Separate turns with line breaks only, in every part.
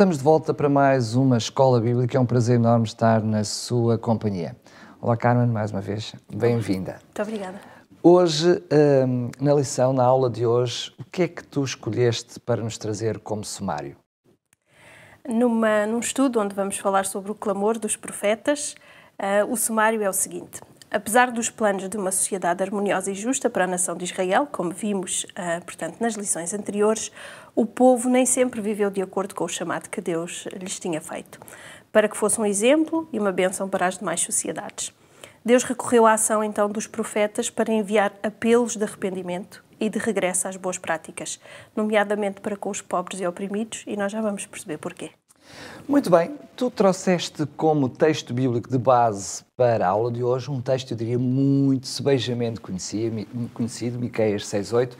Estamos de volta para mais uma Escola Bíblica. É um prazer enorme estar na sua companhia. Olá, Carmen, mais uma vez, bem-vinda.
Muito obrigada.
Hoje, na lição, na aula de hoje, o que é que tu escolheste para nos trazer como sumário?
Num estudo onde vamos falar sobre o clamor dos profetas, o sumário é o seguinte. Apesar dos planos de uma sociedade harmoniosa e justa para a nação de Israel, como vimos, portanto, nas lições anteriores, o povo nem sempre viveu de acordo com o chamado que Deus lhes tinha feito, para que fosse um exemplo e uma bênção para as demais sociedades. Deus recorreu à ação, então, dos profetas para enviar apelos de arrependimento e de regresso às boas práticas, nomeadamente para com os pobres e oprimidos, e nós já vamos perceber porquê.
Muito bem, tu trouxeste como texto bíblico de base para a aula de hoje um texto, eu diria, muito sebejamente conhecido, Miqueias 6:8,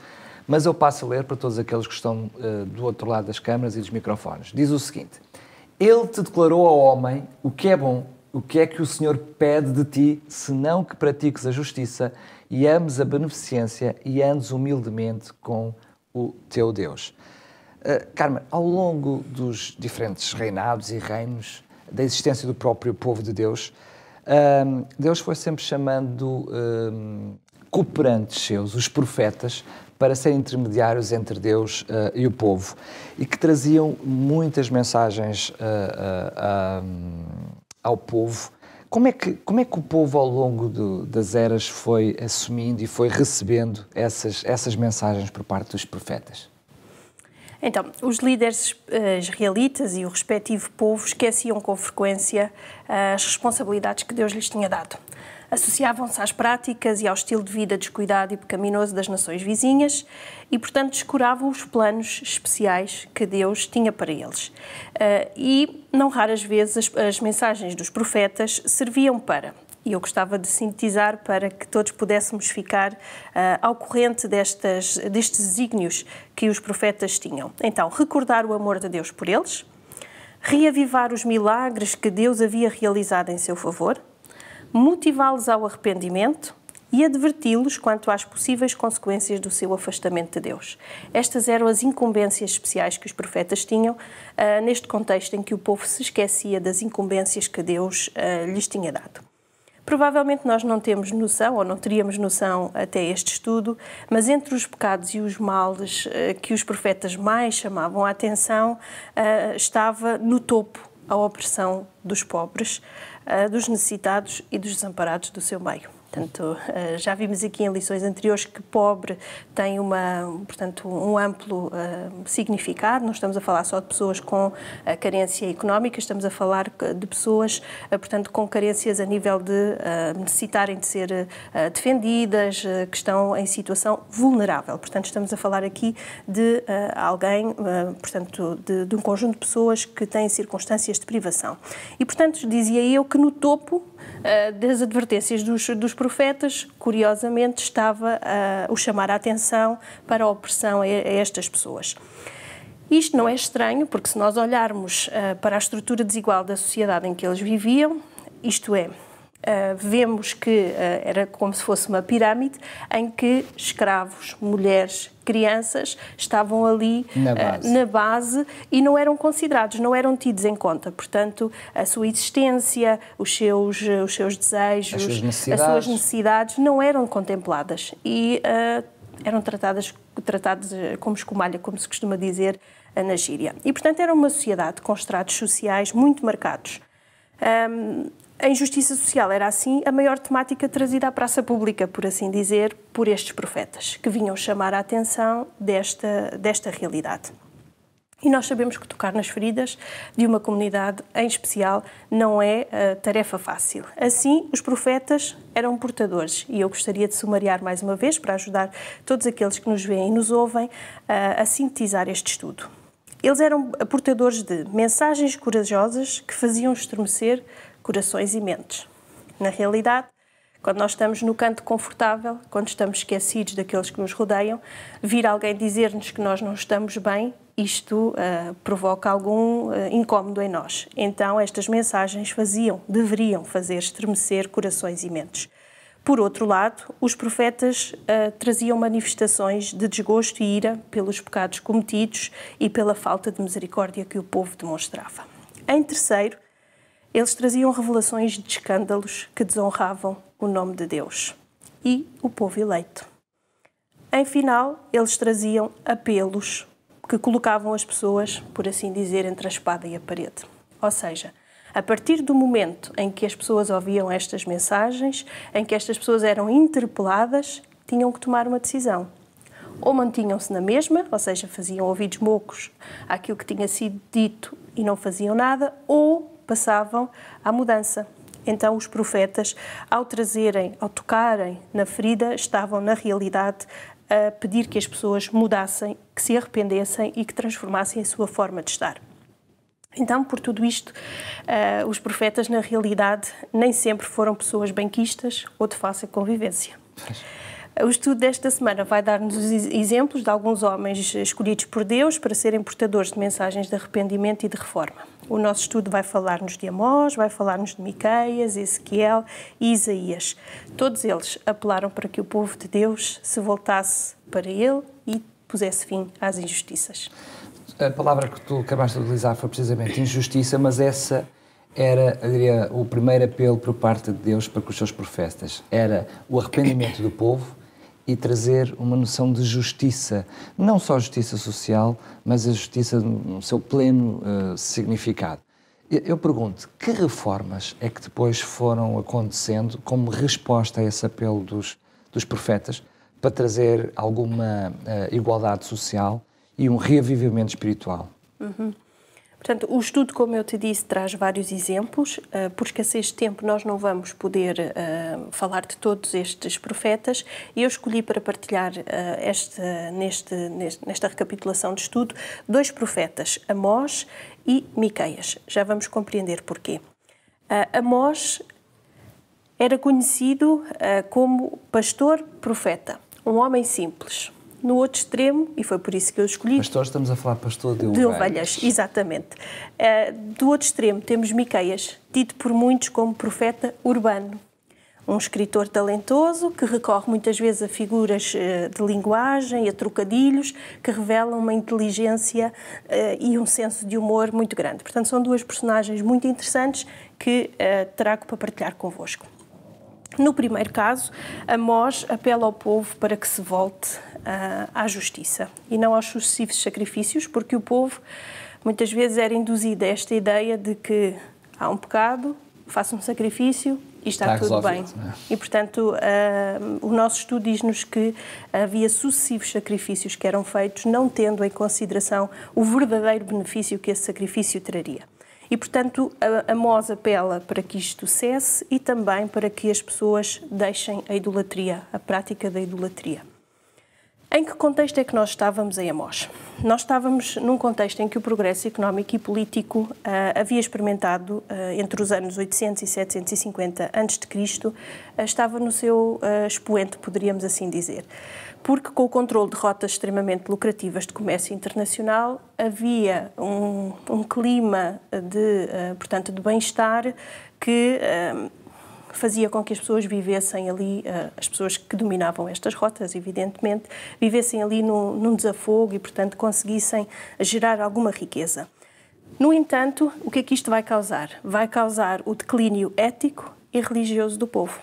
mas eu passo a ler para todos aqueles que estão do outro lado das câmaras e dos microfones. Diz o seguinte: Ele te declarou ao homem o que é bom, o que é que o Senhor pede de ti, senão que pratiques a justiça e ames a beneficência e andes humildemente com o teu Deus. Carmen, ao longo dos diferentes reinados e reinos, da existência do próprio povo de Deus, Deus foi sempre chamando cooperantes seus, os profetas, para serem intermediários entre Deus e o povo, e que traziam muitas mensagens ao povo. Como é que o povo, ao longo das eras, foi assumindo e foi recebendo essas mensagens por parte dos profetas?
Então, os líderes israelitas e o respectivo povo esqueciam com frequência as responsabilidades que Deus lhes tinha dado. Associavam-se às práticas e ao estilo de vida descuidado e pecaminoso das nações vizinhas e, portanto, descuravam os planos especiais que Deus tinha para eles. E, não raras vezes, as mensagens dos profetas serviam para... E eu gostava de sintetizar para que todos pudéssemos ficar ao corrente destes desígnios que os profetas tinham. Então, recordar o amor de Deus por eles, reavivar os milagres que Deus havia realizado em seu favor, motivá-los ao arrependimento e adverti-los quanto às possíveis consequências do seu afastamento de Deus. Estas eram as incumbências especiais que os profetas tinham neste contexto em que o povo se esquecia das incumbências que Deus lhes tinha dado. Provavelmente nós não temos noção, ou não teríamos noção até este estudo, mas entre os pecados e os males que os profetas mais chamavam a atenção, estava no topo a opressão dos pobres, dos necessitados e dos desamparados do seu meio. Portanto, já vimos aqui em lições anteriores que pobre tem portanto, um amplo significado. Não estamos a falar só de pessoas com carência económica, estamos a falar de pessoas, portanto, com carências a nível de necessitarem de ser defendidas, que estão em situação vulnerável. Portanto, estamos a falar aqui de alguém, portanto, de um conjunto de pessoas que têm circunstâncias de privação. E, portanto, dizia eu que no topo das advertências dos profetas, curiosamente, estava o chamar a atenção para a opressão a estas pessoas. Isto não é estranho, porque se nós olharmos para a estrutura desigual da sociedade em que eles viviam, isto é, vemos que era como se fosse uma pirâmide em que escravos, mulheres, crianças estavam ali na base e não eram considerados, não eram tidos em conta. Portanto, a sua existência, os seus desejos, as suas necessidades não eram contempladas e eram tratadas como escumalha, como se costuma dizer na gíria. E, portanto, era uma sociedade com estratos sociais muito marcados. A injustiça social era, assim, a maior temática trazida à praça pública, por assim dizer, por estes profetas, que vinham chamar a atenção desta realidade. E nós sabemos que tocar nas feridas de uma comunidade, em especial, não é tarefa fácil. Assim, os profetas eram portadores, e eu gostaria de sumariar mais uma vez, para ajudar todos aqueles que nos veem e nos ouvem, a sintetizar este estudo. Eles eram portadores de mensagens corajosas que faziam estremecer corações e mentes. Na realidade, quando nós estamos no canto confortável, quando estamos esquecidos daqueles que nos rodeiam, vir alguém dizer-nos que nós não estamos bem, isto provoca algum incómodo em nós. Então, estas mensagens deveriam fazer estremecer corações e mentes. Por outro lado, os profetas traziam manifestações de desgosto e ira pelos pecados cometidos e pela falta de misericórdia que o povo demonstrava. Em terceiro, eles traziam revelações de escândalos que desonravam o nome de Deus e o povo eleito. Em final, eles traziam apelos que colocavam as pessoas, por assim dizer, entre a espada e a parede. Ou seja, a partir do momento em que as pessoas ouviam estas mensagens, em que estas pessoas eram interpeladas, tinham que tomar uma decisão. Ou mantinham-se na mesma, ou seja, faziam ouvidos moucos àquilo que tinha sido dito e não faziam nada, ou passavam à mudança. Então os profetas, ao tocarem na ferida, estavam na realidade a pedir que as pessoas mudassem, que se arrependessem e que transformassem a sua forma de estar. Então, por tudo isto, os profetas, na realidade, nem sempre foram pessoas benquistas ou de fácil convivência. O estudo desta semana vai dar-nos exemplos de alguns homens escolhidos por Deus para serem portadores de mensagens de arrependimento e de reforma. O nosso estudo vai falar-nos de Amós, vai falar-nos de Miqueias, Ezequiel e Isaías. Todos eles apelaram para que o povo de Deus se voltasse para ele e pusesse fim às injustiças.
A palavra que tu acabaste de utilizar foi precisamente injustiça, mas essa era, eu diria, o primeiro apelo por parte de Deus para com os seus profetas. Era o arrependimento do povo e trazer uma noção de justiça, não só justiça social, mas a justiça no seu pleno significado. Eu pergunto, que reformas é que depois foram acontecendo como resposta a esse apelo dos profetas para trazer alguma igualdade social e um reavivamento espiritual?
Portanto, o estudo, como eu te disse, traz vários exemplos. Por escassez de tempo, nós não vamos poder falar de todos estes profetas. Eu escolhi para partilhar nesta recapitulação de estudo 2 profetas, Amós e Miqueias. Já vamos compreender porquê. Amós era conhecido como pastor-profeta, um homem simples. No outro extremo, e foi por isso que eu escolhi...
Pastor, estamos a falar pastor de ovelhas.
De ovelhas, exatamente. Do outro extremo temos Miqueias, tido por muitos como profeta urbano. Um escritor talentoso que recorre muitas vezes a figuras de linguagem, a trocadilhos, que revelam uma inteligência e um senso de humor muito grande. Portanto, são 2 personagens muito interessantes que trago para partilhar convosco. No primeiro caso, Amós apela ao povo para que se volte à justiça e não aos sucessivos sacrifícios, porque o povo muitas vezes era induzido a esta ideia de que há um pecado, faça um sacrifício e está tudo bem. E, portanto, o nosso estudo diz-nos que havia sucessivos sacrifícios que eram feitos, não tendo em consideração o verdadeiro benefício que esse sacrifício traria. E, portanto, Amós apela para que isto cesse e também para que as pessoas deixem a idolatria, a prática da idolatria. Em que contexto é que nós estávamos em Amós? Nós estávamos num contexto em que o progresso económico e político havia experimentado, entre os anos 800 e 750 a.C., estava no seu expoente, poderíamos assim dizer. Porque com o controle de rotas extremamente lucrativas de comércio internacional, havia um clima de bem-estar que fazia com que as pessoas vivessem ali, as pessoas que dominavam estas rotas, evidentemente, vivessem ali num desafogo e, portanto, conseguissem gerar alguma riqueza. No entanto, o que é que isto vai causar? Vai causar o declínio ético e religioso do povo.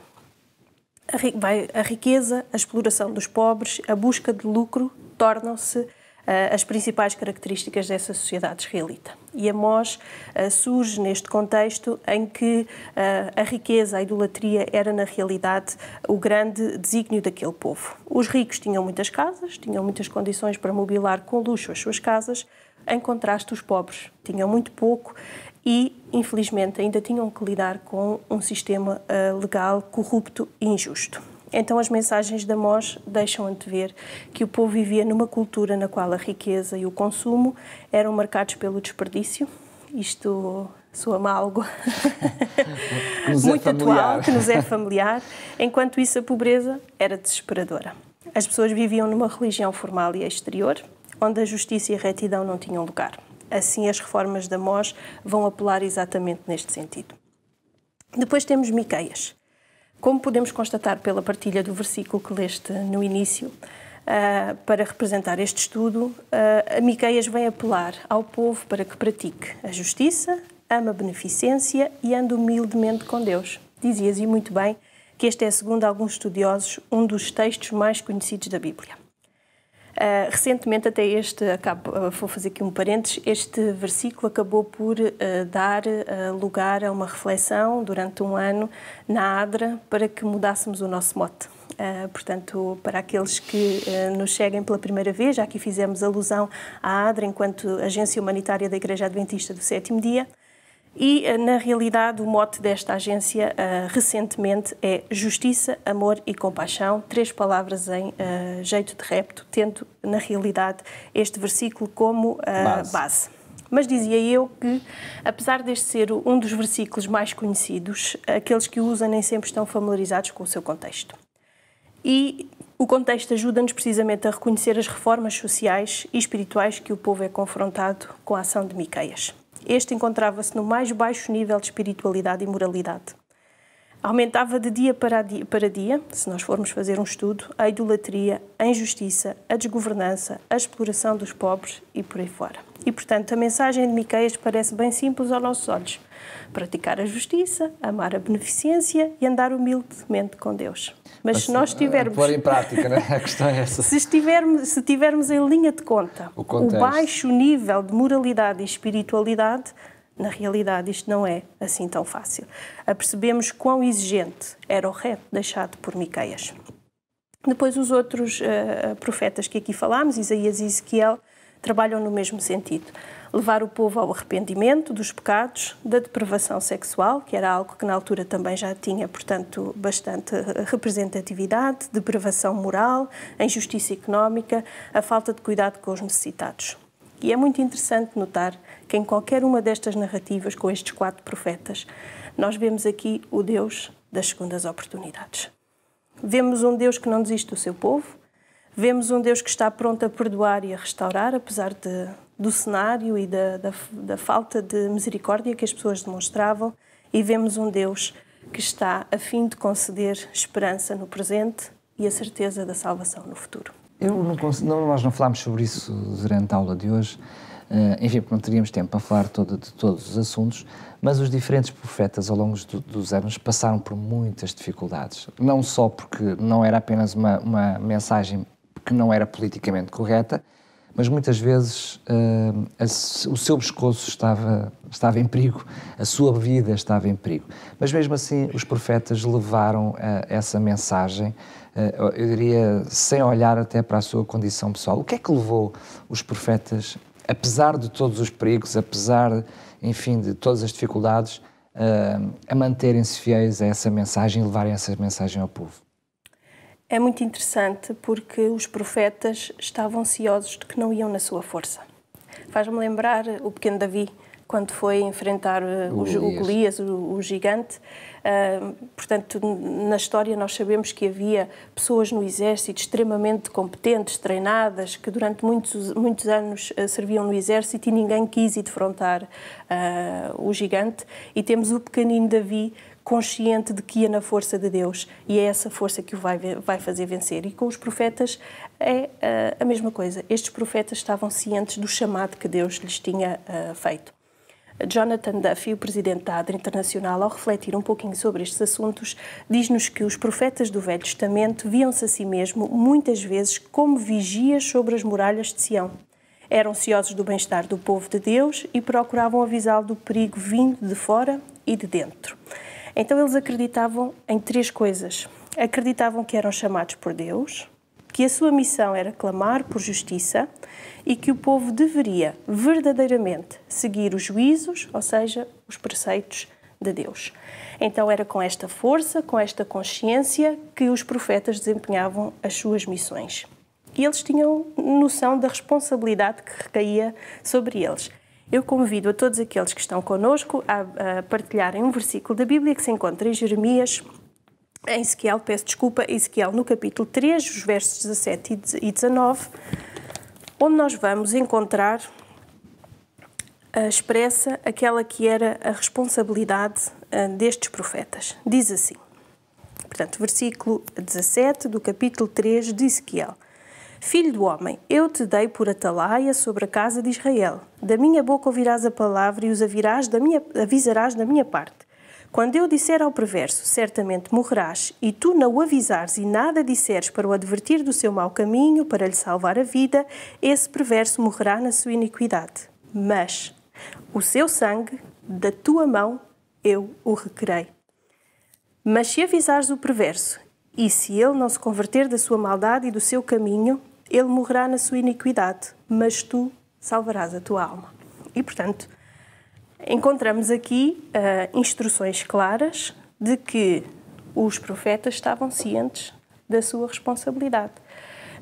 A riqueza, a exploração dos pobres, a busca de lucro tornam-se as principais características dessa sociedade israelita. E Amós surge neste contexto em que a riqueza, a idolatria, era na realidade o grande desígnio daquele povo. Os ricos tinham muitas casas, tinham muitas condições para mobilar com luxo as suas casas, em contraste os pobres tinham muito pouco e, infelizmente, ainda tinham que lidar com um sistema legal corrupto e injusto. Então as mensagens de Amós deixam antever que o povo vivia numa cultura na qual a riqueza e o consumo eram marcados pelo desperdício. Isto soa-me algo muito atual, que nos é familiar. Enquanto isso, a pobreza era desesperadora. As pessoas viviam numa religião formal e exterior, onde a justiça e a retidão não tinham lugar. Assim, as reformas de Amós vão apelar exatamente neste sentido. Depois temos Miqueias. Como podemos constatar pela partilha do versículo que leste no início, para representar este estudo, Miqueias vem apelar ao povo para que pratique a justiça, ame a beneficência e ande humildemente com Deus. Dizias, e muito bem, que este é, segundo alguns estudiosos, um dos textos mais conhecidos da Bíblia. Recentemente, até vou fazer aqui um parênteses, este versículo acabou por dar lugar a uma reflexão durante um ano na ADRA para que mudássemos o nosso mote. Portanto, para aqueles que nos seguem pela primeira vez, já aqui fizemos alusão à ADRA enquanto Agência Humanitária da Igreja Adventista do Sétimo Dia. E, na realidade, o mote desta agência, recentemente, é justiça, amor e compaixão, 3 palavras em jeito de repto, tendo, na realidade, este versículo como base. Mas dizia eu que, apesar deste ser um dos versículos mais conhecidos, aqueles que o usam nem sempre estão familiarizados com o seu contexto. E o contexto ajuda-nos precisamente a reconhecer as reformas sociais e espirituais que o povo é confrontado com a ação de Miqueias. Este encontrava-se no mais baixo nível de espiritualidade e moralidade. Aumentava de dia para dia, se nós formos fazer um estudo, a idolatria, a injustiça, a desgovernança, a exploração dos pobres e por aí fora. E, portanto, a mensagem de Miqueias parece bem simples aos nossos olhos. Praticar a justiça, amar a beneficência e andar humildemente com Deus. Mas se nós tivermos...
Pôr em prática, né? A questão é essa.
Se tivermos em linha de conta o baixo nível de moralidade e espiritualidade, na realidade isto não é assim tão fácil. Apercebemos quão exigente era o reto deixado por Miqueias. Depois os outros profetas que aqui falámos, Isaías e Ezequiel, trabalham no mesmo sentido. Levar o povo ao arrependimento dos pecados, da depravação sexual, que era algo que na altura também já tinha, portanto, bastante representatividade, depravação moral, a injustiça económica, a falta de cuidado com os necessitados. E é muito interessante notar que em qualquer uma destas narrativas, com estes 4 profetas, nós vemos aqui o Deus das segundas oportunidades. Vemos um Deus que não desiste do seu povo, vemos um Deus que está pronto a perdoar e a restaurar, apesar do cenário e da falta de misericórdia que as pessoas demonstravam, e vemos um Deus que está a fim de conceder esperança no presente e a certeza da salvação no futuro.
Nós não falámos sobre isso durante a aula de hoje, enfim, porque não teríamos tempo para falar de todos os assuntos, mas os diferentes profetas ao longo dos anos passaram por muitas dificuldades. Não só porque não era apenas uma mensagem que não era politicamente correta, mas muitas vezes o seu pescoço estava em perigo, a sua vida estava em perigo. Mas mesmo assim os profetas levaram essa mensagem, eu diria, sem olhar até para a sua condição pessoal. O que é que levou os profetas, apesar de todos os perigos, apesar, enfim, de todas as dificuldades, a manterem-se fiéis a essa mensagem e levarem essa mensagem ao povo?
É muito interessante porque os profetas estavam ciosos de que não iam na sua força. Faz-me lembrar o pequeno Davi, quando foi enfrentar o Golias, o gigante. Portanto, na história nós sabemos que havia pessoas no exército extremamente competentes, treinadas, que durante muitos anos serviam no exército e ninguém quis ir defrontar o gigante. E temos o pequenino Davi, consciente de que ia na força de Deus, e é essa força que o vai fazer vencer. E com os profetas é a mesma coisa. Estes profetas estavam cientes do chamado que Deus lhes tinha feito. Jonathan Duffy, o presidente da ADRA Internacional, ao refletir um pouquinho sobre estes assuntos, diz-nos que os profetas do Velho Testamento viam-se a si mesmo, muitas vezes, como vigias sobre as muralhas de Sião. Eram ciosos do bem-estar do povo de Deus e procuravam avisá-lo do perigo vindo de fora e de dentro. Então eles acreditavam em 3 coisas. Acreditavam que eram chamados por Deus, que a sua missão era clamar por justiça e que o povo deveria verdadeiramente seguir os juízos, ou seja, os preceitos de Deus. Então era com esta força, com esta consciência que os profetas desempenhavam as suas missões. E eles tinham noção da responsabilidade que recaía sobre eles. Eu convido a todos aqueles que estão connosco a partilharem um versículo da Bíblia que se encontra em Jeremias, em Ezequiel no capítulo 3, os versos 17 e 19, onde nós vamos encontrar expressa aquela que era a responsabilidade destes profetas. Diz assim: Portanto, versículo 17 do capítulo 3 de Ezequiel. Filho do homem, eu te dei por atalaia sobre a casa de Israel. Da minha boca ouvirás a palavra e os avisarás da minha parte. Quando eu disser ao perverso, certamente morrerás, e tu não o avisares e nada disseres para o advertir do seu mau caminho, para lhe salvar a vida, esse perverso morrerá na sua iniquidade. Mas o seu sangue, da tua mão, eu o requerei. Mas se avisares o perverso, e se ele não se converter da sua maldade e do seu caminho, ele morrerá na sua iniquidade, mas tu salvarás a tua alma. E, portanto, encontramos aqui instruções claras de que os profetas estavam cientes da sua responsabilidade.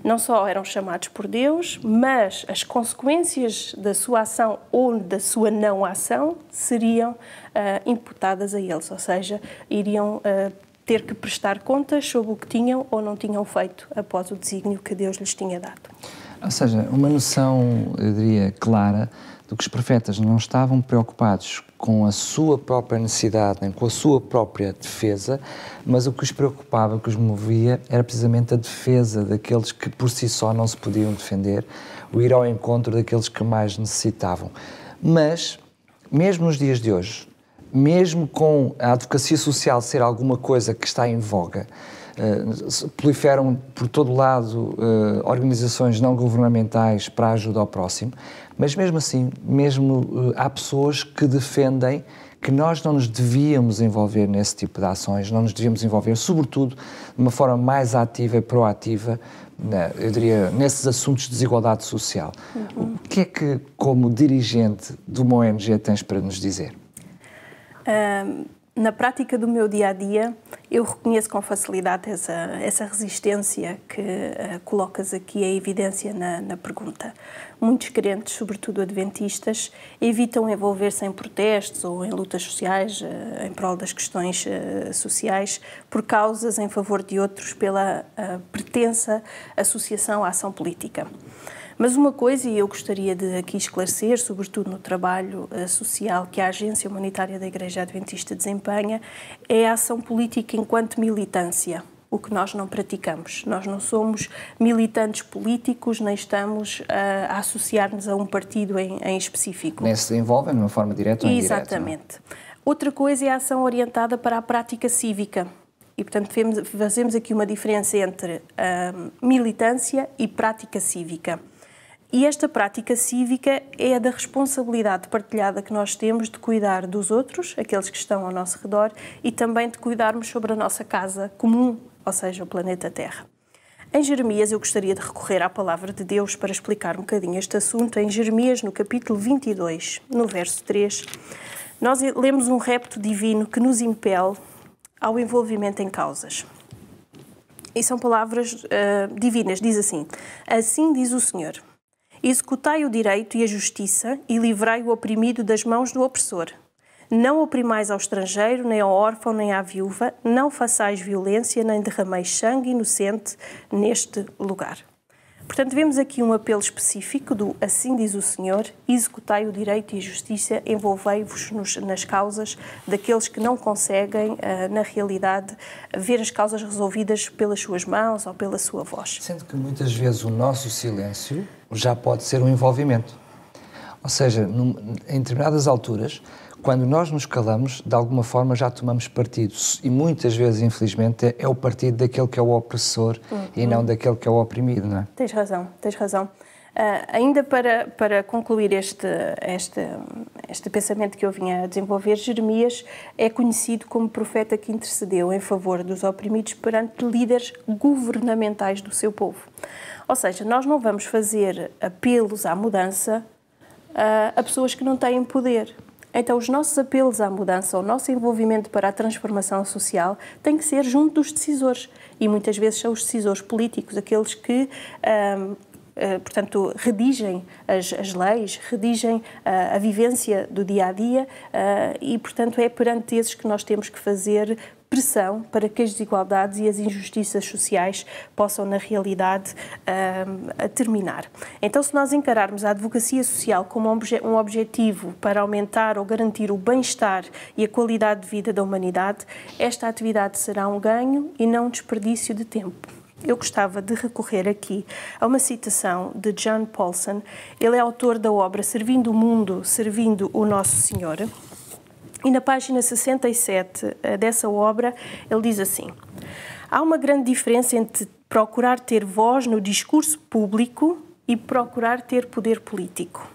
Não só eram chamados por Deus, mas as consequências da sua ação ou da sua não ação seriam imputadas a eles, ou seja, iriam ter que prestar contas sobre o que tinham ou não tinham feito após o desígnio que Deus lhes tinha dado.
Ou seja, uma noção, eu diria, clara de que os profetas não estavam preocupados com a sua própria necessidade, nem com a sua própria defesa, mas o que os preocupava, o que os movia, era precisamente a defesa daqueles que por si só não se podiam defender, o ir ao encontro daqueles que mais necessitavam. Mas, mesmo nos dias de hoje, mesmo com a advocacia social ser alguma coisa que está em voga, proliferam por todo lado organizações não governamentais para a ajuda ao próximo, mas mesmo assim, há pessoas que defendem que nós não nos devíamos envolver nesse tipo de ações, não nos devíamos envolver, sobretudo, de uma forma mais ativa e proativa, eu diria, nesses assuntos de desigualdade social. Uhum. O que é que, como dirigente de uma ONG, tens para nos dizer?
Na prática do meu dia-a-dia, eu reconheço com facilidade essa resistência que colocas aqui em evidência na pergunta. Muitos crentes, sobretudo adventistas, evitam envolver-se em protestos ou em lutas sociais, em prol das questões sociais, por causas em favor de outros, pela pretensa associação à ação política. Mas uma coisa, e eu gostaria de aqui esclarecer, sobretudo no trabalho social que a Agência Humanitária da Igreja Adventista desempenha, é a ação política enquanto militância, o que nós não praticamos. Nós não somos militantes políticos, nem estamos a associar-nos a um partido em específico.
Nem se envolvem de uma forma direta ou indireta.
Exatamente. Outra coisa é a ação orientada para a prática cívica. E, portanto, fazemos aqui uma diferença entre militância e prática cívica. E esta prática cívica é da responsabilidade partilhada que nós temos de cuidar dos outros, aqueles que estão ao nosso redor, e também de cuidarmos sobre a nossa casa comum, ou seja, o planeta Terra. Em Jeremias, eu gostaria de recorrer à palavra de Deus para explicar um bocadinho este assunto. Em Jeremias, no capítulo 22, no verso 3, nós lemos um repto divino que nos impele ao envolvimento em causas. E são palavras divinas, diz assim: assim diz o Senhor, executai o direito e a justiça e livrai o oprimido das mãos do opressor. Não oprimais ao estrangeiro, nem ao órfão, nem à viúva, não façais violência, nem derrameis sangue inocente neste lugar. Portanto, vemos aqui um apelo específico do assim diz o Senhor, executai o direito e a justiça, envolvei-vos nas causas daqueles que não conseguem, na realidade, ver as causas resolvidas pelas suas mãos ou pela sua voz.
Sendo que muitas vezes o nosso silêncio já pode ser um envolvimento. Ou seja, em determinadas alturas, quando nós nos calamos, de alguma forma já tomamos partido. E muitas vezes, infelizmente, é o partido daquele que é o opressor e não daquele que é o oprimido, não é?
Tens razão, tens razão. Ainda para concluir este pensamento que eu vinha a desenvolver, Jeremias é conhecido como profeta que intercedeu em favor dos oprimidos perante líderes governamentais do seu povo. Ou seja, nós não vamos fazer apelos à mudança a pessoas que não têm poder. Então, os nossos apelos à mudança, o nosso envolvimento para a transformação social tem que ser junto dos decisores. E muitas vezes são os decisores políticos, aqueles que portanto, redigem as leis, redigem a vivência do dia-a-dia e, portanto, é perante esses que nós temos que fazer pressão para que as desigualdades e as injustiças sociais possam, na realidade, terminar. Então, se nós encararmos a advocacia social como um objetivo para aumentar ou garantir o bem-estar e a qualidade de vida da humanidade, esta atividade será um ganho e não um desperdício de tempo. Eu gostava de recorrer aqui a uma citação de John Paulson. Ele é autor da obra Servindo o Mundo, Servindo o Nosso Senhor. E na página 67 dessa obra, ele diz assim: há uma grande diferença entre procurar ter voz no discurso público e procurar ter poder político.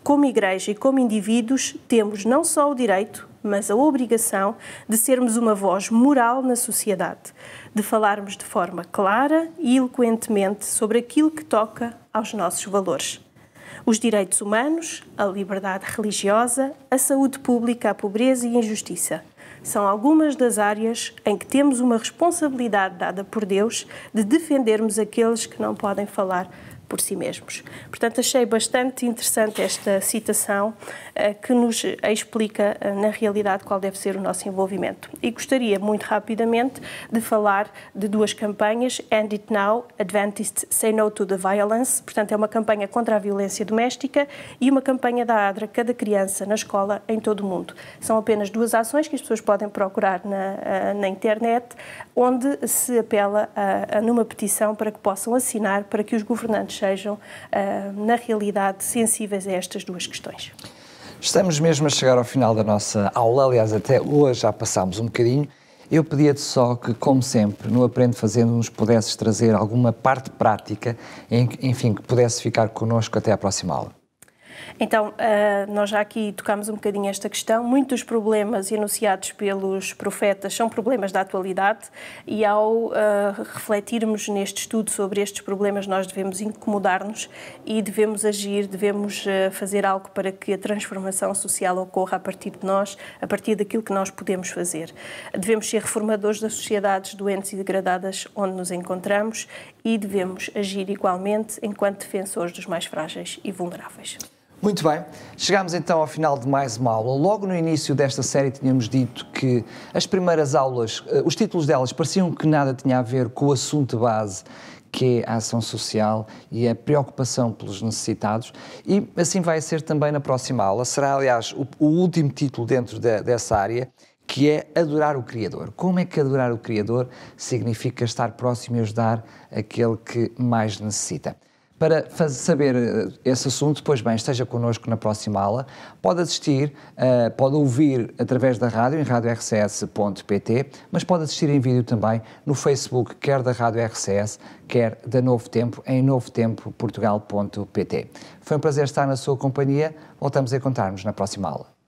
Como igreja e como indivíduos, temos não só o direito, mas a obrigação de sermos uma voz moral na sociedade, de falarmos de forma clara e eloquentemente sobre aquilo que toca aos nossos valores. Os direitos humanos, a liberdade religiosa, a saúde pública, a pobreza e a injustiça são algumas das áreas em que temos uma responsabilidade dada por Deus de defendermos aqueles que não podem falar por si mesmos. Portanto, achei bastante interessante esta citação que nos explica, na realidade, qual deve ser o nosso envolvimento. E gostaria, muito rapidamente, de falar de duas campanhas, End It Now, Adventists Say No to the Violence, portanto, é uma campanha contra a violência doméstica, e uma campanha da ADRA, Cada Criança na Escola, em todo o mundo. São apenas duas ações que as pessoas podem procurar na internet, onde se apela numa petição para que possam assinar, para que os governantes sejam, na realidade, sensíveis a estas duas questões.
Estamos mesmo a chegar ao final da nossa aula, aliás, até hoje já passámos um bocadinho. Eu pedia-te só que, como sempre, no Aprende Fazendo, nos pudesses trazer alguma parte prática, enfim, que pudesse ficar connosco até à próxima aula.
Então, nós já aqui tocámos um bocadinho esta questão. Muitos problemas enunciados pelos profetas são problemas da atualidade e, ao refletirmos neste estudo sobre estes problemas, nós devemos incomodar-nos e devemos agir, devemos fazer algo para que a transformação social ocorra a partir de nós, a partir daquilo que nós podemos fazer. Devemos ser reformadores das sociedades doentes e degradadas onde nos encontramos e devemos agir igualmente enquanto defensores dos mais frágeis e vulneráveis.
Muito bem, chegámos então ao final de mais uma aula. Logo no início desta série tínhamos dito que as primeiras aulas, os títulos delas pareciam que nada tinha a ver com o assunto base, que é a ação social e a preocupação pelos necessitados, e assim vai ser também na próxima aula. Será, aliás, o último título dentro dessa área, que é adorar o Criador. Como é que adorar o Criador significa estar próximo e ajudar aquele que mais necessita? Para saber esse assunto, pois bem, esteja connosco na próxima aula. Pode assistir, pode ouvir através da rádio, em radiorcs.pt, mas pode assistir em vídeo também no Facebook, quer da Rádio RCS, quer da Novo Tempo, em novotempoportugal.pt. Foi um prazer estar na sua companhia. Voltamos a encontrar-nos na próxima aula.